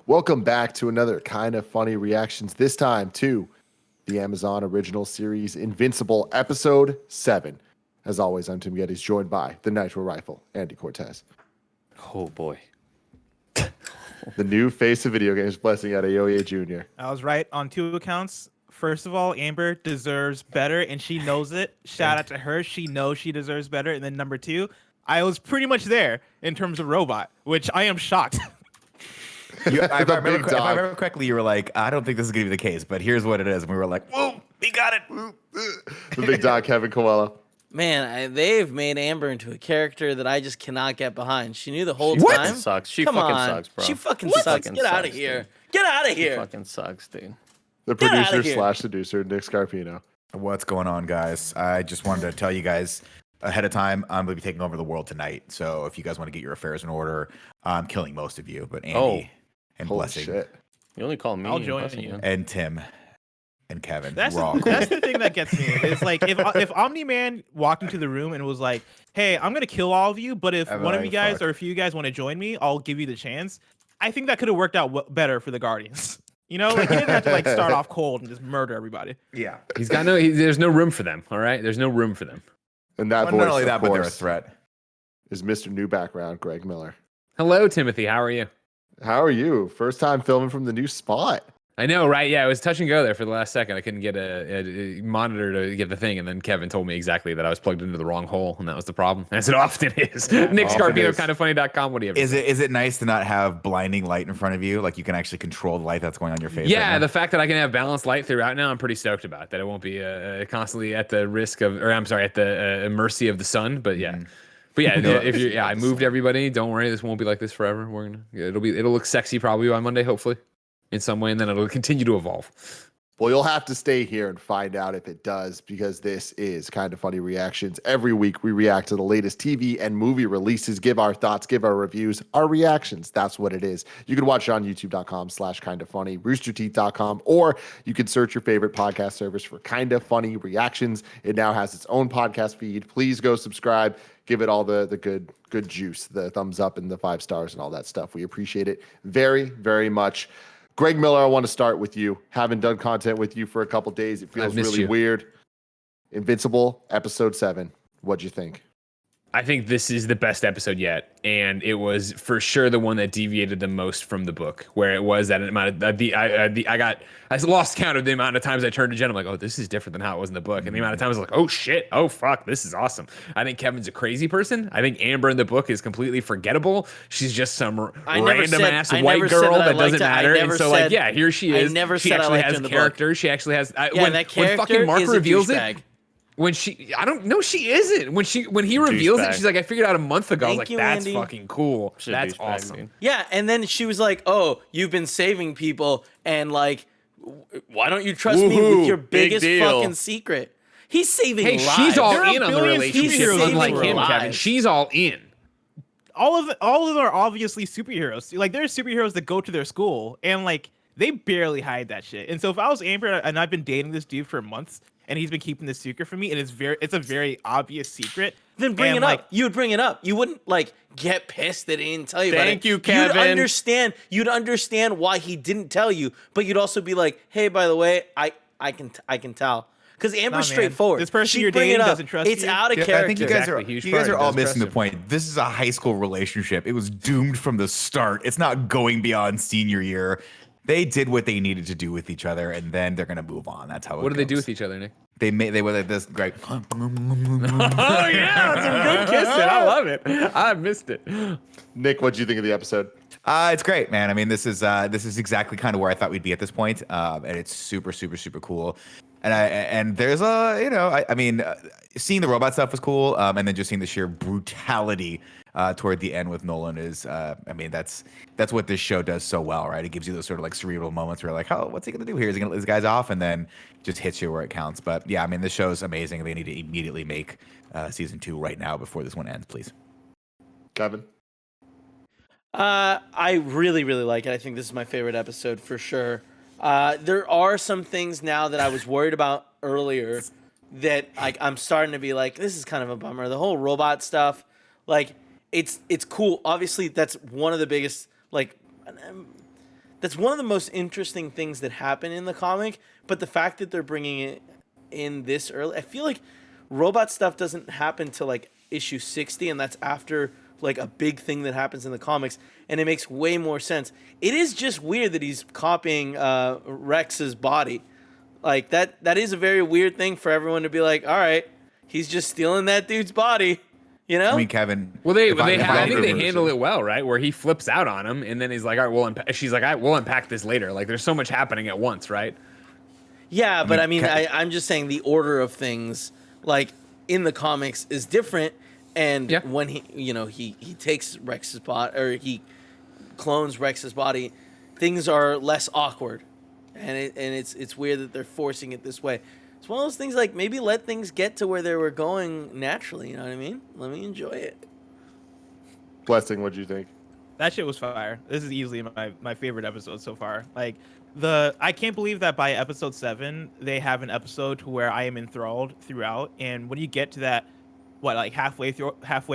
Welcome back to another Kind of Funny Reactions, this time to the Amazon original series Invincible, episode 7. As always, I'm Tim Gettys, joined by the Nitro Rifle, Andy Cortez. Oh boy. The new face of video games, Blessing Adeoye Jr. I was right on 2 accounts. First of all, Amber deserves better, and she knows it. Shout out to her. She knows she deserves better. And then number 2, I was pretty much there in terms of robot, which I am shocked. If I remember correctly, you were like, I don't think this is going to be the case, but here's what it is. And we were like, whoa, we got it. The big dog, Kevin Coelho. Man, they've made Amber into a character that I just cannot get behind. She knew the whole What? time. Sucks. She Come fucking on. sucks, bro. She fucking She sucks. fucking Get out of sucks, here. dude. Get out of She here. fucking sucks, dude. The Get outta producer here. / seducer, Nick Scarpino. What's going on, guys? I just wanted to tell you guys ahead of time, I'm going to be taking over the world tonight. So if you guys want to get your affairs in order, I'm killing most of you. But Andy and Holy Blessing shit. You only call me. I'll and join Blessing, you. man. and Tim and Kevin, That's we're all the, cool. that's the thing that gets me. It's like if Omni-Man walked into the room and was like, "Hey, I'm gonna kill all of you, but if I'm one of like, you guys fuck. or if you guys want to join me, I'll give you the chance." I think that could have worked out better for the Guardians. You know, like he didn't have to like start off cold and just murder everybody. Yeah. He's got there's no room for them. All right, there's no room for them. And that Well, voice, not only that, of but they're a course, threat. is Mr. New Background, Greg Miller. Hello, Timothy. How are you? How are you? First time filming from the new spot. I know, right? Yeah, it was touch and go there for the last second. I couldn't get a monitor to get the thing, and then Kevin told me exactly that I was plugged into the wrong hole, and that was the problem, as it often is. Nick often Scarpino, is. kindoffunny.com. What do you have to say? Is it nice to not have blinding light in front of you? Like you can actually control the light that's going on your face. Yeah, right the fact that I can have balanced light throughout now, I'm pretty stoked about. That it won't be constantly at the risk of, or I'm sorry, at the mercy of the sun. But yeah. But yeah, if you I moved everybody. Don't worry, this won't be like this forever. It'll look sexy probably by Monday, hopefully, in some way, and then it'll continue to evolve. Well, you'll have to stay here and find out if it does, because this is Kind of Funny Reactions. Every week we react to the latest TV and movie releases, give our thoughts, give our reviews, our reactions. That's what it is. You can watch it on youtube.com/kindoffunny, roosterteeth.com, or you can search your favorite podcast service for Kind of Funny Reactions. It now has its own podcast feed. Please go subscribe. Give it all the good juice, the thumbs up and the 5 stars and all that stuff. We appreciate it very, very much. Greg Miller, I want to start with you. Haven't done content with you for a couple days. It feels missed really you. weird. Invincible, episode 7. What'd you think? I think this is the best episode yet, and it was for sure the one that deviated the most from the book. Where it was that amount of I lost count of the amount of times I turned to Jen. I'm like, oh, this is different than how it was in the book, and the amount of times I was like, oh shit, oh fuck, this is awesome. I think Kevin's a crazy person. I think Amber in the book is completely forgetable. She's just some random ass white girl that doesn't matter. And so like, yeah, here she is. She actually has character. She actually has. When fucking Mark reveals it. When I don't know, she isn't. When he reveals it, she's like, I figured out a month ago. I was like, that's fucking cool. That's awesome. Yeah, and then she was like, "Oh, you've been saving people, and like, why don't you trust me with your biggest fucking secret?" He's saving lives. She's all There are in on the billions of relationship, superheroes unlike in the him, world. Kevin. She's all in. All of them are obviously superheroes. Like there's superheroes that go to their school and like they barely hide that shit. And so if I was Amber and I've been dating this dude for months and he's been keeping this secret from me, and it's a very obvious secret, Then bring and, it like, up. You would bring it up. You wouldn't like get pissed that he didn't tell you about it. Thank you, Kevin. You'd understand why he didn't tell you, but you'd also be like, "Hey, by the way, I can tell." Because Amber's Nah, man. straightforward. This person She'd you're bring it dating up. doesn't trust It's you. out of Yeah, character. I think you guys Exactly. are Huge you guys part are all does trust missing the him. point. This is a high school relationship. It was doomed from the start. It's not going beyond senior year. They did what they needed to do with each other, and then they're gonna move on. That's how. What do they do with each other, Nick? They were like this. Great. Oh yeah, some good kissing. I love it. I missed it. Nick, what'd you think of the episode? It's great, man. I mean, this is exactly kind of where I thought we'd be at this point, and it's super, super, super cool. And there's seeing the robot stuff was cool, and then just seeing the sheer brutality toward the end with Nolan is, that's what this show does so well, right? It gives you those sort of like cerebral moments where you're like, oh, what's he gonna do here? Is he gonna let this guy's off? And then just hits you where it counts. But yeah, I mean, this show's amazing. They need to immediately make season 2 right now before this one ends, please. Kevin? I really, really like it. I think this is my favorite episode for sure. There are some things now that I was worried about earlier that I'm starting to be like, this is kind of a bummer. The whole robot stuff, like, it's cool. Obviously, that's one of the biggest, like, that's one of the most interesting things that happen in the comic. But the fact that they're bringing it in this early, I feel like robot stuff doesn't happen till like issue 60, and that's after like a big thing that happens in the comics, and it makes way more sense. It is just weird that he's copying Rex's body. Like that is a very weird thing for everyone to be like, all right, he's just stealing that dude's body, you know? I mean, Kevin. Well, I think they remember- handle it well, right? Where he flips out on him, and then he's like, "All right, she's like, "All right, we'll unpack this later." Like, there's so much happening at once, right? Yeah, but I mean, I'm just saying the order of things, like in the comics, is different. And Yeah. when he takes Rex's body, or he clones Rex's body, things are less awkward, and it's weird that they're forcing it this way. It's one of those things like maybe let things get to where they were going naturally. You know what I mean? Let me enjoy it. Blessing, what'd you think? That shit was fire. This is easily my favorite episode so far. Like I can't believe that by episode 7 they have an episode to where I am enthralled throughout. And when you get to that, halfway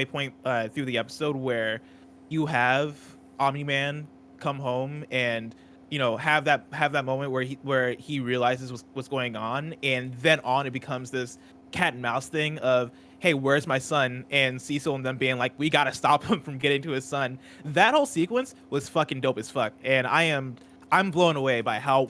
point through the episode where you have Omni-Man come home and have that moment where he realizes what's going on, and then on it becomes this cat and mouse thing of, hey, where's my son? And Cecil and them being like, we gotta stop him from getting to his son. That whole sequence was fucking dope as fuck, and I'm blown away by how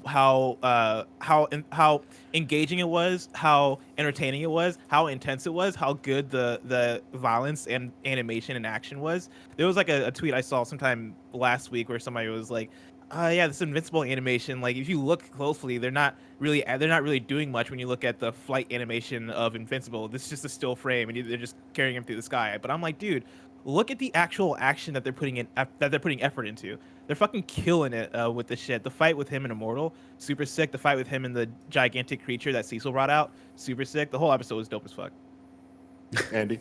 engaging it was, how entertaining it was, how intense it was, how good the violence and animation and action was. There was like a tweet I saw sometime last week where somebody was like, yeah, this Invincible animation, like if you look closely, they're not really doing much when you look at the flight animation of Invincible. This is just a still frame and they're just carrying him through the sky. But I'm like, dude, look at the actual action that they're putting effort into. They're fucking killing it with this shit. The fight with him and Immortal, super sick. The fight with him and the gigantic creature that Cecil brought out, super sick. The whole episode was dope as fuck. Andy?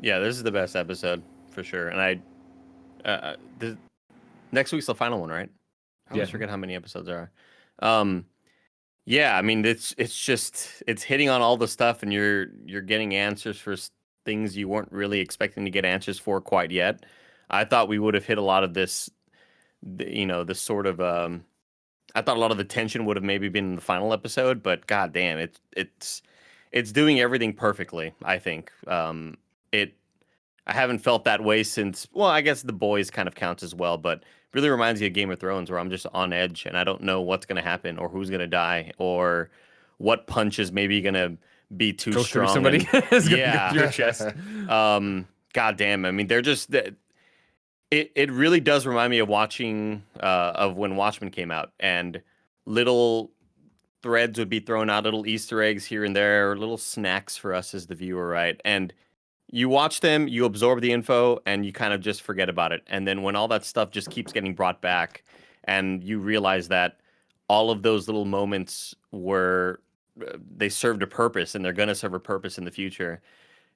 Yeah, this is the best episode for sure. And next week's the final one, right? I always forget how many episodes there are. Yeah, I mean it's hitting on all the stuff, and you're getting answers for things you weren't really expecting to get answers for quite yet. I thought we would have hit a lot of this, this sort of. I thought a lot of the tension would have maybe been in the final episode, but god damn, it's doing everything perfectly. I think I haven't felt that way since. Well, I guess The Boys kind of counts as well, but really reminds me of Game of Thrones, where I'm just on edge and I don't know what's going to happen or who's going to die or what punch is maybe going to be too Go strong. through somebody. Yeah. Through your chest. God damn. I mean, they're just it really does remind me of watching of when Watchmen came out, and little threads would be thrown out, little Easter eggs here and there, little snacks for us as the viewer, right? And you watch them, you absorb the info, and you kind of just forget about it. And then when all that stuff just keeps getting brought back, and you realize that all of those little moments they served a purpose, and they're going to serve a purpose in the future.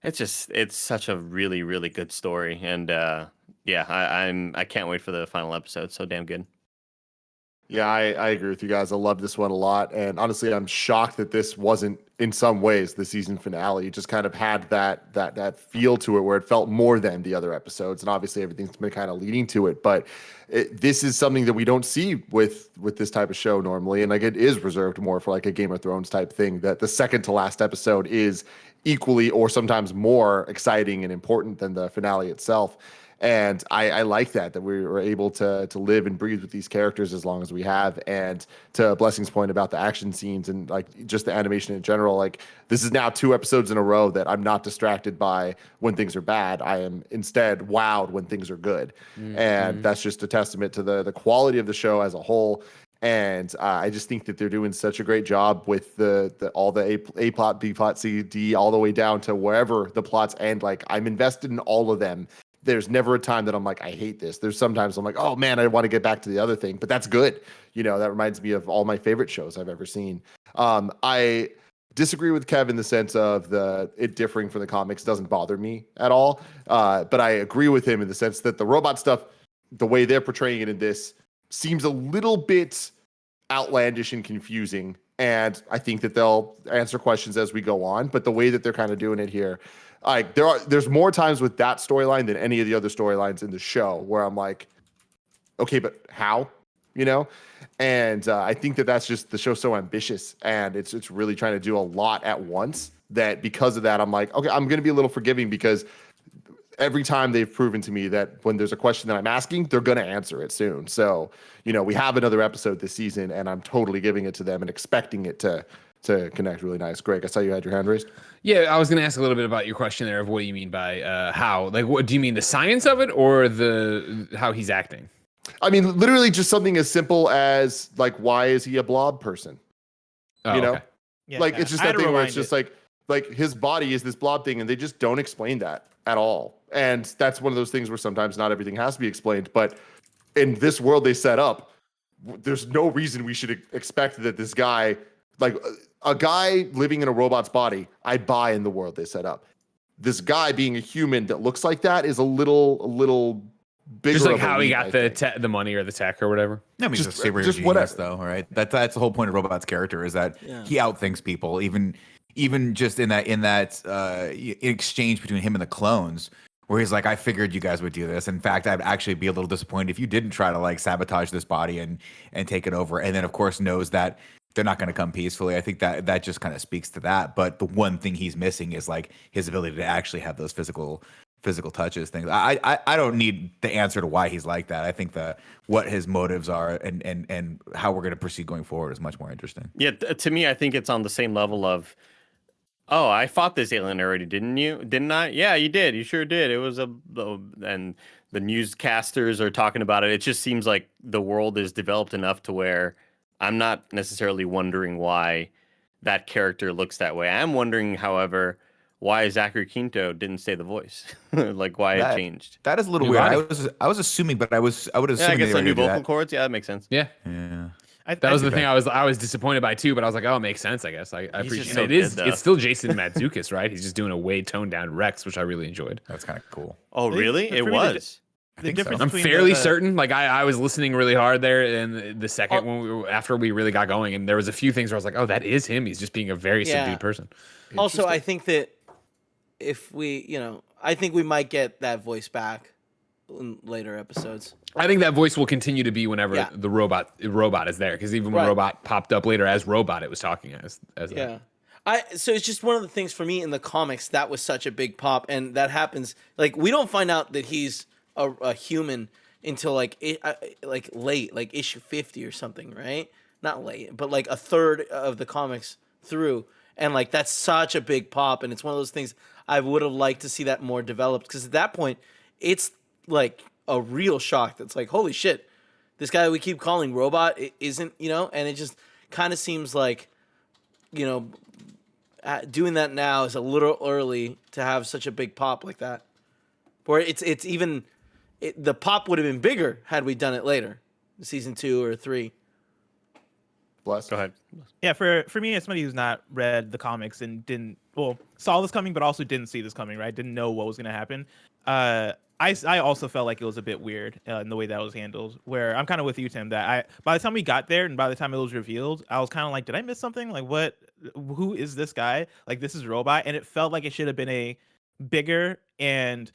It's such a really, really good story. And I can't wait for the final episode. So damn good. Yeah, I agree with you guys. I love this one a lot. And honestly, I'm shocked that this wasn't, in some ways, the season finale. It just kind of had that feel to it where it felt more than the other episodes. And obviously, everything's been kind of leading to it. But this is something that we don't see with this type of show normally. And like it is reserved more for like a Game of Thrones type thing, that the second to last episode is equally or sometimes more exciting and important than the finale itself. And I like that we were able to live and breathe with these characters as long as we have. And to Blessing's point about the action scenes and like just the animation in general, like this is now 2 episodes in a row that I'm not distracted by when things are bad. I am instead wowed when things are good. Mm-hmm. And that's just a testament to the quality of the show as a whole. And I just think that they're doing such a great job with all the A plot, B plot, C, D, all the way down to wherever the plots end. Like I'm invested in all of them. There's never a time that I'm like, I hate this. There's sometimes I'm like, oh man, I want to get back to the other thing, but that's good. That reminds me of all my favorite shows I've ever seen. I disagree with Kev in the sense of it differing from the comics doesn't bother me at all. But I agree with him in the sense that the robot stuff, the way they're portraying it in this, seems a little bit outlandish and confusing. And I think that they'll answer questions as we go on. But the way that they're kind of doing it here, like there's more times with that storyline than any of the other storylines in the show where I'm like, okay, but how? you know? And I think that that's just the show's so ambitious, and it's really trying to do a lot at once, that because of that, I'm like, okay, I'm going to be a little forgiving, because every time they've proven to me that when there's a question that I'm asking, they're going to answer it soon. So, we have another episode this season, and I'm totally giving it to them and expecting it to connect really nice. Greg, I saw you had your hand raised. Yeah, I was going to ask a little bit about your question there of what you mean by how. Like, what do you mean, the science of it or the how he's acting? I mean, literally just something as simple as, like, why is he a blob person? Oh, Okay. Yeah, Like, it's just I had that to thing where rewind it's just it. like his body is this blob thing, and they just don't explain that at all. And that's one of those things where sometimes not everything has to be explained. But in this world they set up, there's no reason we should expect that this guy, like a guy living in a robot's body, I buy in the world they set up. This guy being a human that looks like that is a little bigger. Just like of a how he leap, got I think. the money or the tech or whatever. I mean, Just- just super just genius, whatever. though, right? That's the whole point of Robot's character, is that Yeah. he outthinks people, even just in that exchange between him and the clones, where he's like, I figured you guys would do this. In fact, I'd actually be a little disappointed if you didn't try to like sabotage this body and take it over. And then, of course, knows that they're not going to come peacefully. I think that just kind of speaks to that. But the one thing he's missing is like his ability to actually have those physical touches things. I don't need the answer to why he's like that. I think what his motives are and how we're going to proceed going forward is much more interesting. Yeah, to me, I think it's on the same level of, oh, I fought this alien already, didn't you? Didn't I? Yeah, you did. You sure did. It was and the newscasters are talking about it. It just seems like the world is developed enough to where I'm not necessarily wondering why that character looks that way. I'm wondering, however, why Zachary Quinto didn't say the voice, like why it changed. That is a little New weird. body. I was assuming, but I would assume Yeah, I guess they the were new gonna do vocal that. cords. Yeah, that makes sense. Yeah. Yeah. That was the thing I was disappointed by too, but I was like, oh, it makes sense, I guess. I He's appreciate just it. so It is good, though. it's still Jason Mantzoukas, right? He's just doing a way toned down Rex, which I really enjoyed. That's kind of cool. Oh, really? For It me, was. The think so. difference I'm between fairly the- certain. Like I was listening really hard there, and the second after we really got going, and there was a few things where I was like, oh, that is him. He's just being a very Yeah. subdued person. Also, I think that if we, I think we might get that voice back in later episodes. I think that voice will continue to be whenever Yeah. the robot is there, because even when Right. Robot popped up later as Robot, it was talking as that. Yeah. So it's just one of the things for me in the comics that was such a big pop, and that happens. Like, we don't find out that he's a human until like late, like issue 50 or something, right? Not late, but like a third of the comics through, and like that's such a big pop, and it's one of those things I would have liked to see that more developed, because at that point, it's like a real shock. That's like, holy shit, this guy we keep calling Robot isn't, and it just kind of seems like, doing that now is a little early to have such a big pop like that. Or it's even the pop would have been bigger had we done it later, season 2 or 3. Bless. Go ahead. Yeah, for me, as somebody who's not read the comics and saw this coming, but also didn't see this coming, right? Didn't know what was going to happen. I also felt like it was a bit weird in the way that was handled. Where I'm kind of with you, Tim. That by the time we got there and by the time it was revealed, I was kind of like, did I miss something? Like, what? Who is this guy? Like, this is Robot, and it felt like it should have been a bigger and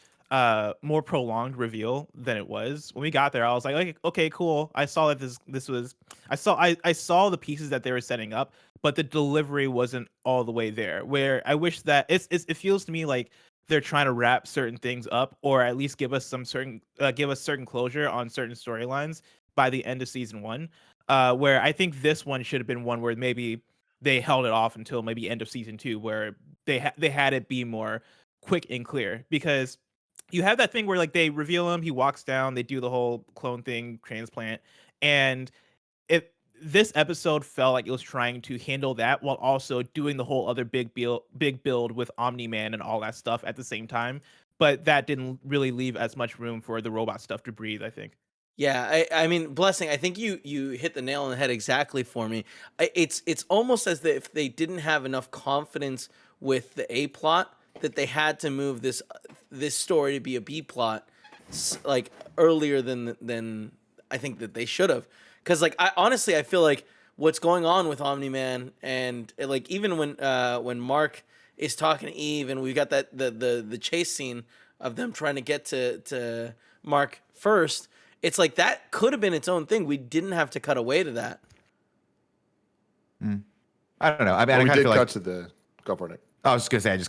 more prolonged reveal than it was. When we got there, I was like, okay, cool. I saw that this was I saw the pieces that they were setting up, but the delivery wasn't all the way there. Where I wish that it feels to me like they're trying to wrap certain things up, or at least give us certain closure on certain storylines by the end of season 1. Where I think this one should have been one where maybe they held it off until maybe end of season 2, where they had it be more quick and clear, because you have that thing where like they reveal him, he walks down, they do the whole clone thing, transplant, and this episode felt like it was trying to handle that while also doing the whole other big build with Omni-Man and all that stuff at the same time. But that didn't really leave as much room for the robot stuff to breathe, I think. Yeah, I mean, Blessing, I think you hit the nail on the head exactly for me. It's almost as if they didn't have enough confidence with the A plot, that they had to move this story to be a B plot like earlier than I think that they should have. Because like I feel like what's going on with Omni-Man, and like even when Mark is talking to Eve and we got that the chase scene of them trying to get to Mark first, It's like that could have been its own thing. We didn't have to cut away to that. I don't know. I mean, Well, I we kind did of feel cut like to the go for it. I was just gonna say,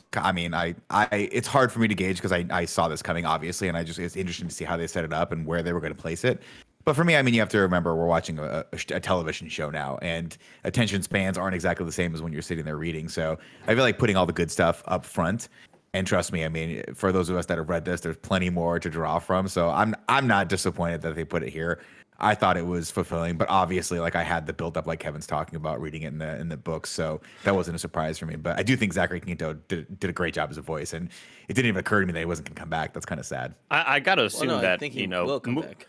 it's hard for me to gauge because I saw this coming, obviously, and it's interesting to see how they set it up and where they were going to place it. But for me, I mean, you have to remember we're watching a television show now, and attention spans aren't exactly the same as when you're sitting there reading. So I feel like putting all the good stuff up front. And trust me, I mean, for those of us that have read this, there's plenty more to draw from. So I'm not disappointed that they put it here. I thought it was fulfilling, but obviously, like I had the build up, like Kevin's talking about, reading it in the books, so that wasn't a surprise for me. But I do think Zachary Quinto did a great job as a voice, and it didn't even occur to me that he wasn't going to come back. That's kind of sad. I gotta assume I that think he will come back.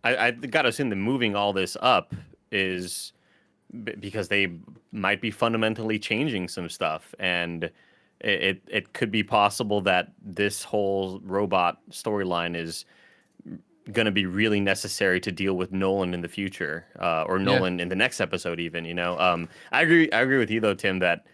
I gotta assume that moving all this up is because they might be fundamentally changing some stuff, and it could be possible that this whole robot storyline is going to be really necessary to deal with Nolan in the future, or Nolan in the next episode, even. I agree with you though, Tim, that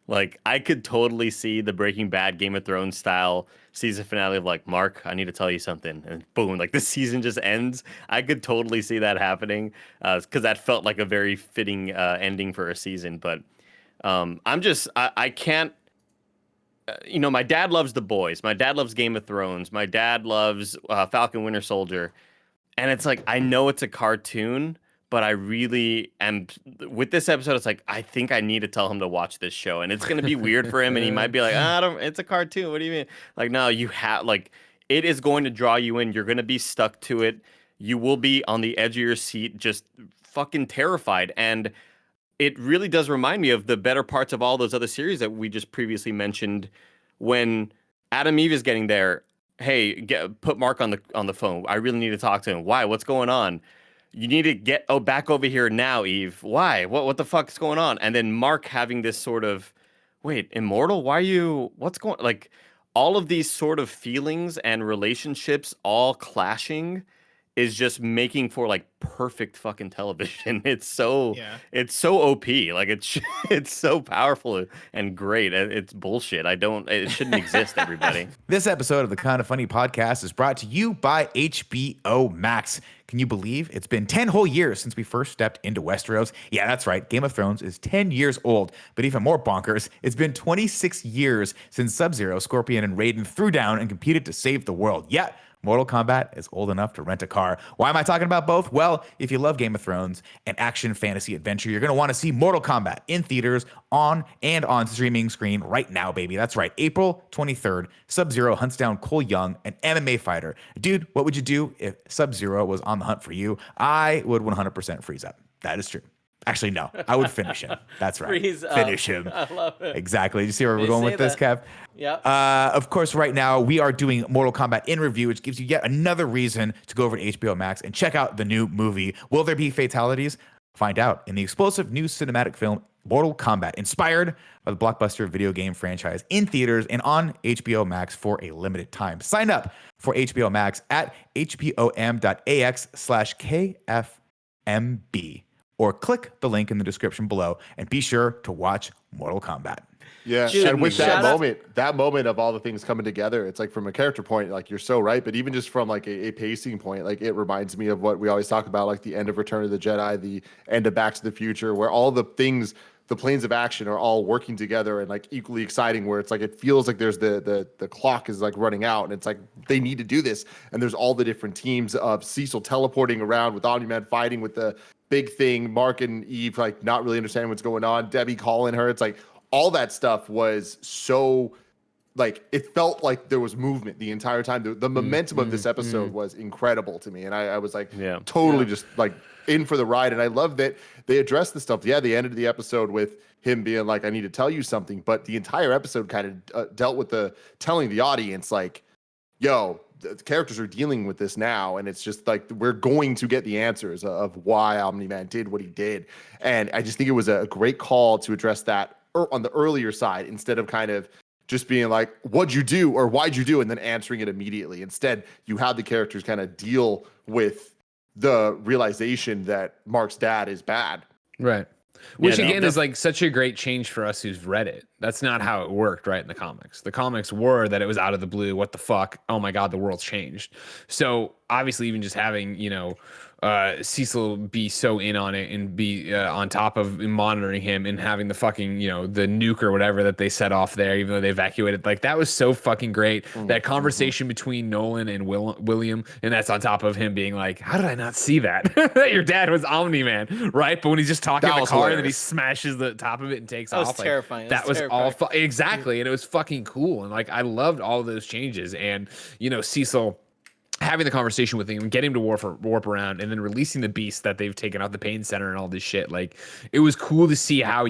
like I could totally see the Breaking Bad, Game of Thrones style season finale of like, Mark, I need to tell you something, and boom, like the season just ends. I could totally see that happening, because that felt like a very fitting ending for a season. But I can't. My dad loves The Boys. My dad loves Game of Thrones. My dad loves Falcon Winter Soldier. And it's like, I know it's a cartoon, but I really am. With this episode, it's like, I think I need to tell him to watch this show. And it's going to be weird for him. And he might be like, it's a cartoon. What do you mean? Like, no, you have, like, it is going to draw you in. You're going to be stuck to it. You will be on the edge of your seat, just fucking terrified. And it really does remind me of the better parts of all those other series that we just previously mentioned. When Adam Eve is getting there, hey, put Mark on the phone. I really need to talk to him. Why? What's going on? You need to get back over here now, Eve. Why? What the fuck is going on? And then Mark having this sort of, wait, immortal? Why are you? What's going? Like all of these sort of feelings and relationships all clashing is just making for like perfect fucking television. It's so OP. Like it's so powerful and great. It's bullshit. It shouldn't exist, everybody. This episode of the Kind of Funny podcast is brought to you by HBO Max. Can you believe it's been 10 whole years since we first stepped into Westeros? Yeah, that's right. Game of Thrones is 10 years old. But even more bonkers, it's been 26 years since Sub-Zero, Scorpion, and Raiden threw down and competed to save the world. Yeah, Mortal Kombat is old enough to rent a car. Why am I talking about both? Well, if you love Game of Thrones and action fantasy adventure, you're going to want to see Mortal Kombat in theaters on streaming screen right now, baby. That's right. April 23rd, Sub-Zero hunts down Cole Young, an MMA fighter. Dude, what would you do if Sub-Zero was on the hunt for you? I would 100% freeze up. That is true. Actually, no. I would finish him. That's right. Finish him. I love it. Exactly. You see where we're going with this, Kev? Yeah. Of course, right now we are doing Mortal Kombat in review, which gives you yet another reason to go over to HBO Max and check out the new movie. Will there be fatalities? Find out in the explosive new cinematic film Mortal Kombat, inspired by the blockbuster video game franchise, in theaters and on HBO Max for a limited time. Sign up for HBO Max at hbom.ax/KFMB. Or click the link in the description below and be sure to watch Mortal Kombat. Yeah, Dude, and with that moment of all the things coming together, it's like from a character point, like you're so right, but even just from like a pacing point, like it reminds me of what we always talk about, like the end of Return of the Jedi, the end of Back to the Future, where all the things, the planes of action are all working together and like equally exciting, where it's like it feels like there's the clock is like running out and it's like they need to do this, and there's all the different teams of Cecil teleporting around with Omni-Man fighting with the big thing, Mark and Eve like not really understanding what's going on, Debbie calling her. It's like all that stuff was so like it felt like there was movement the entire time. The momentum of this episode was incredible to me, and I was like totally just like in for the ride. And I love that they addressed the stuff. Yeah, they ended the episode with him being like, I need to tell you something, but the entire episode kind of dealt with telling the audience like, yo, the characters are dealing with this now, and it's just like we're going to get the answers of why Omni-Man did what he did. And I just think it was a great call to address that on the earlier side, instead of kind of just being like, what'd you do or why'd you do, and then answering it immediately. Instead, you had the characters kind of deal with the realization that Mark's dad is bad. Right. Which Yeah, no, again is like such a great change for us who've read it. That's not how it worked, right? In the comics. The comics were that it was out of the blue. What the fuck? Oh my God, the world's changed. So obviously, even just having, Cecil be so in on it and be on top of monitoring him and having the fucking, the nuke or whatever that they set off there, even though they evacuated, like that was so fucking great. That conversation between Nolan and William, and that's on top of him being like, how did I not see that? That your dad was Omni-Man, right? But when he's just talking in the car and then he smashes the top of it and takes off. That was terrifying. That was all exactly. And it was fucking cool. And like, I loved all of those changes. And, Cecil having the conversation with him, getting him to warp around, and then releasing the beast that they've taken out the pain center and all this shit. Like, it was cool to see how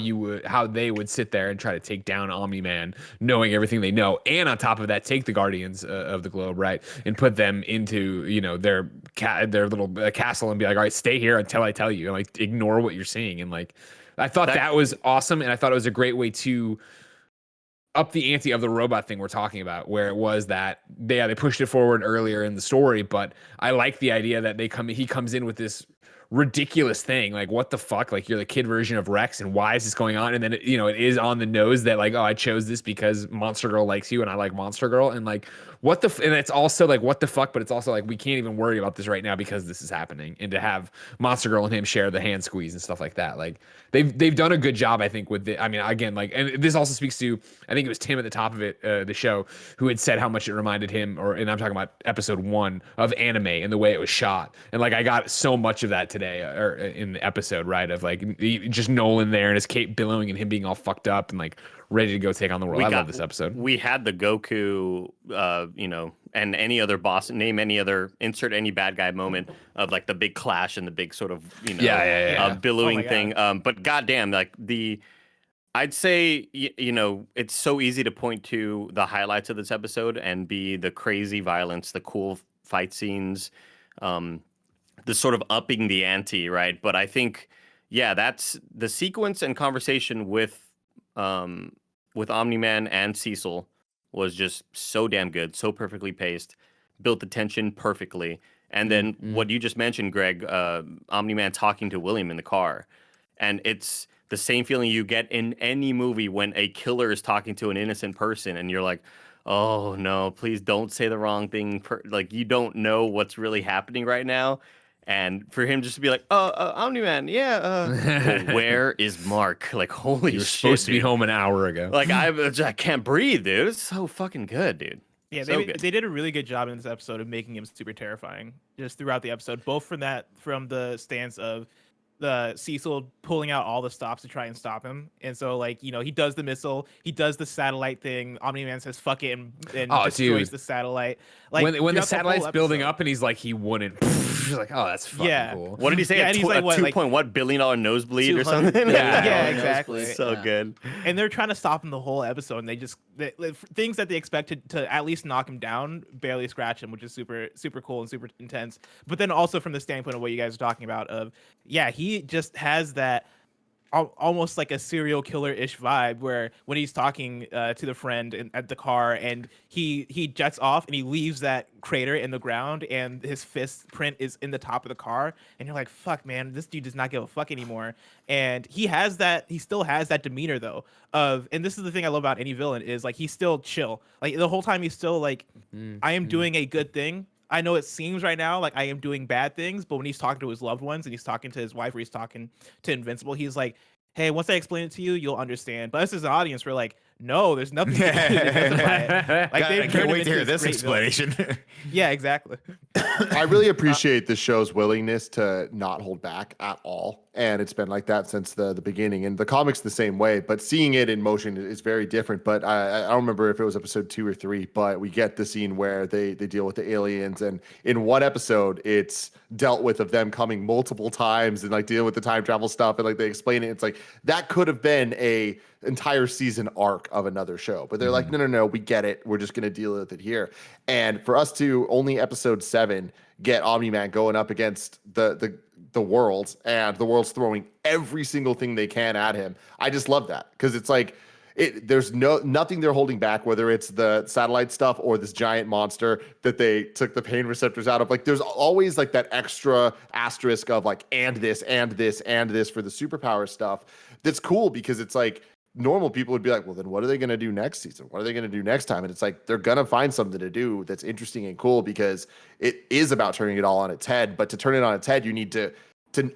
they would sit there and try to take down Omni-Man, knowing everything they know, and on top of that, take the Guardians of the Globe, right, and put them into their little castle and be like, all right, stay here until I tell you, and like ignore what you're seeing. And like, I thought that was awesome, and I thought it was a great way to up the ante of the robot thing we're talking about, where it was that they pushed it forward earlier in the story, but I like the idea that he comes in with this ridiculous thing, like what the fuck, like you're the kid version of Rex and why is this going on? And then it is on the nose that like, oh, I chose this because Monster Girl likes you and I like Monster Girl, and like and it's also like what the fuck, but it's also like we can't even worry about this right now because this is happening. And to have Monster Girl and him share the hand squeeze and stuff like that, like they've done a good job, I think, with it. I mean, again, like, and this also speaks to, I think it was Tim at the top of it, the show, who had said how much it reminded him, and I'm talking about episode 1 of anime and the way it was shot. And like, I got so much of that today, or in the episode, right, of like just Nolan there and his cape billowing and him being all fucked up and like ready to go take on the world. I love this episode. We had the Goku, and any other boss, name any other, insert any bad guy moment of like the big clash and the big sort of, billowing thing. But goddamn, like I'd say, it's so easy to point to the highlights of this episode and be the crazy violence, the cool fight scenes, the sort of upping the ante, right? But I think, that's the sequence and conversation with Omni-Man and Cecil was just so damn good, so perfectly paced, built the tension perfectly. And then what you just mentioned, Greg, Omni-Man talking to William in the car. And it's the same feeling you get in any movie when a killer is talking to an innocent person and you're like, oh no, please don't say the wrong thing. Like, you don't know what's really happening right now. And for him just to be like, Omni-Man, well, where is Mark? Like, holy shit, you were supposed to be home an hour ago. Like, I can't breathe, dude. It's so fucking good, dude. Yeah, So they did a really good job in this episode of making him super terrifying just throughout the episode, both from the stance of the Cecil pulling out all the stops to try and stop him. And so, like, he does the missile, he does the satellite thing. Omni-Man says fuck it and destroys the satellite. Like, when the satellite's building up and he's like, he wouldn't. She's like, oh, that's fucking cool. What did he say? Yeah, and he's like, $2 billion nosebleed or something? Yeah, exactly. So good. And they're trying to stop him the whole episode, and things that they expected to at least knock him down barely scratch him, which is super, super cool and super intense. But then also from the standpoint of what you guys are talking about of, he just has that almost like a serial killer-ish vibe where when he's talking to the friend at the car and he jets off and he leaves that crater in the ground and his fist print is in the top of the car and you're like, fuck, man, this dude does not give a fuck anymore. And he still has that demeanor though and this is the thing I love about any villain is like he's still chill. Like the whole time he's still like, I am doing a good thing. I know it seems right now like I am doing bad things, but when he's talking to his loved ones and he's talking to his wife or he's talking to Invincible, he's like, hey, once I explain it to you, you'll understand. But us as an audience, we're like, no, there's nothing to justify it. Like, I can't wait to hear this explanation. Yeah, exactly. I really appreciate the show's willingness to not hold back at all. And it's been like that since the beginning. And the comic's the same way, but seeing it in motion is very different. But I don't remember if it was episode 2 or 3, but we get the scene where they deal with the aliens. And in one episode, it's dealt with of them coming multiple times and like dealing with the time travel stuff. And like they explain it. It's like that could have been a entire season arc of another show. But they're like, no, we get it. We're just going to deal with it here. And for us to only episode 7 get Omni-Man going up against the world and the world's throwing every single thing they can at him. I just love that because it's like there's nothing they're holding back, whether it's the satellite stuff or this giant monster that they took the pain receptors out of. Like, there's always like that extra asterisk of like, and this, and this, and this for the superpower stuff. That's cool because it's like normal people would be like, well, then what are they going to do next season? What are they going to do next time? And it's like, they're going to find something to do that's interesting and cool because it is about turning it all on its head. But to turn it on its head, you need to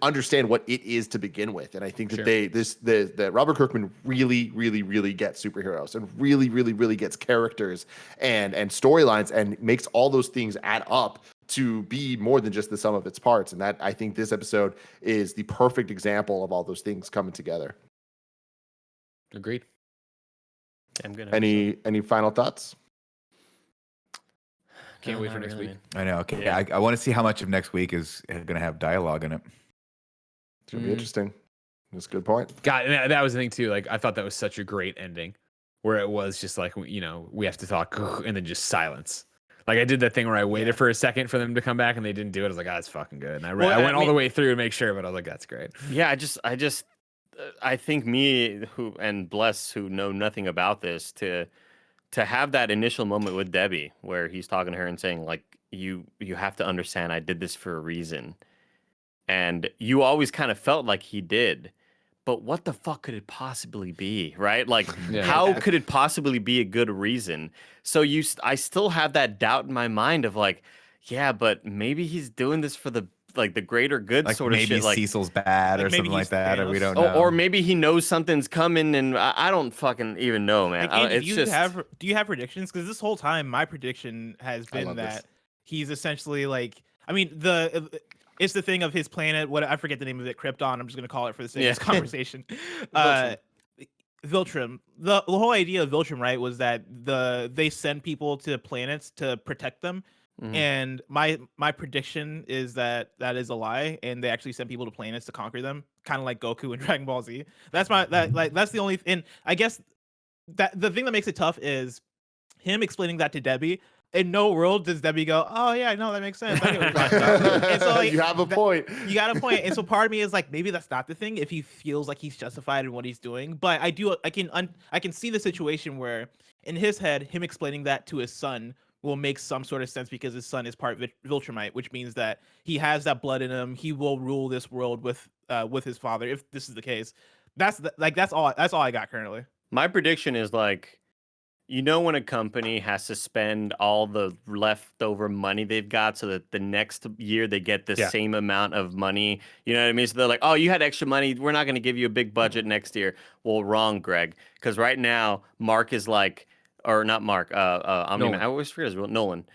understand what it is to begin with. And I think that that Robert Kirkman really, really, really gets superheroes and really, really, really gets characters and storylines and makes all those things add up to be more than just the sum of its parts. And that, I think this episode is the perfect example of all those things coming together. Agreed. I'm good. Any final thoughts? Can't wait for next week. I know. Okay. Yeah. I want to see how much of next week is going to have dialogue in it. It's going to be interesting. That's a good point. God, and that was the thing too. Like, I thought that was such a great ending, where it was just like, you know, we have to talk, and then just silence. Like, I did that thing where I waited for a second for them to come back, and they didn't do it. I was like, that's fucking good. And I went all the way through to make sure, but I was like, that's great. Yeah, I think me and Bless, who know nothing about this, to have that initial moment with Debbie where he's talking to her and saying like, you have to understand I did this for a reason. And you always kind of felt like he did, but what the fuck could it possibly be, right? Like, how could it possibly be a good reason? So I still have that doubt in my mind of like, yeah, but maybe he's doing this for the greater good, Like sort of maybe shit. Like Cecil's bad or something like that, or we don't know. or maybe he knows something's coming, and I don't fucking even know, man. Like, Andy, It's do you have predictions? Because this whole time, my prediction has been that he's essentially like, I mean, it's the thing of his planet. What, I forget the name of it, Krypton. I'm just gonna call it for the sake of this conversation. Viltrum. The whole idea of Viltrum, right, was that they send people to planets to protect them. Mhm. And my prediction is that is a lie, and they actually send people to planets to conquer them, kind of like Goku in Dragon Ball Z. That's that's the only. And I guess that the thing that makes it tough is him explaining that to Debbie. In no world does Debbie go, oh yeah, no, that makes sense. I get what you're talking about. And so, like, you have a point. You got a point. And so part of me is like, maybe that's not the thing if he feels like he's justified in what he's doing. But I can see the situation where in his head, him explaining that to his son will make some sort of sense because his son is part Viltrumite, which means that he has that blood in him. He will rule this world with his father if this is the case. That's all I got currently. My prediction is like, you know, when a company has to spend all the leftover money they've got so that the next year they get the same amount of money, you know what I mean? So they're like, oh, you had extra money, we're not going to give you a big budget next year. Well, wrong, Greg, because right now Mark is like, or not Mark, I always forget his real Nolan.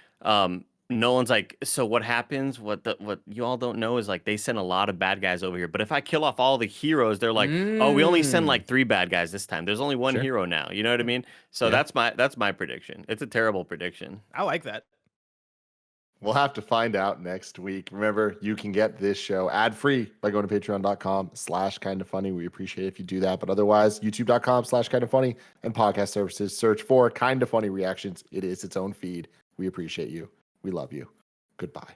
Nolan's like, so what happens? What you all don't know is like they send a lot of bad guys over here. But if I kill off all the heroes, they're like, oh, we only send like 3 bad guys this time. There's only one hero now. You know what I mean? So that's my prediction. It's a terrible prediction. I like that. We'll have to find out next week. Remember, you can get this show ad-free by going to patreon.com/kindafunny. We appreciate it if you do that. But otherwise, youtube.com/kindafunny and podcast services. Search for Kinda Funny Reactions. It is its own feed. We appreciate you. We love you. Goodbye.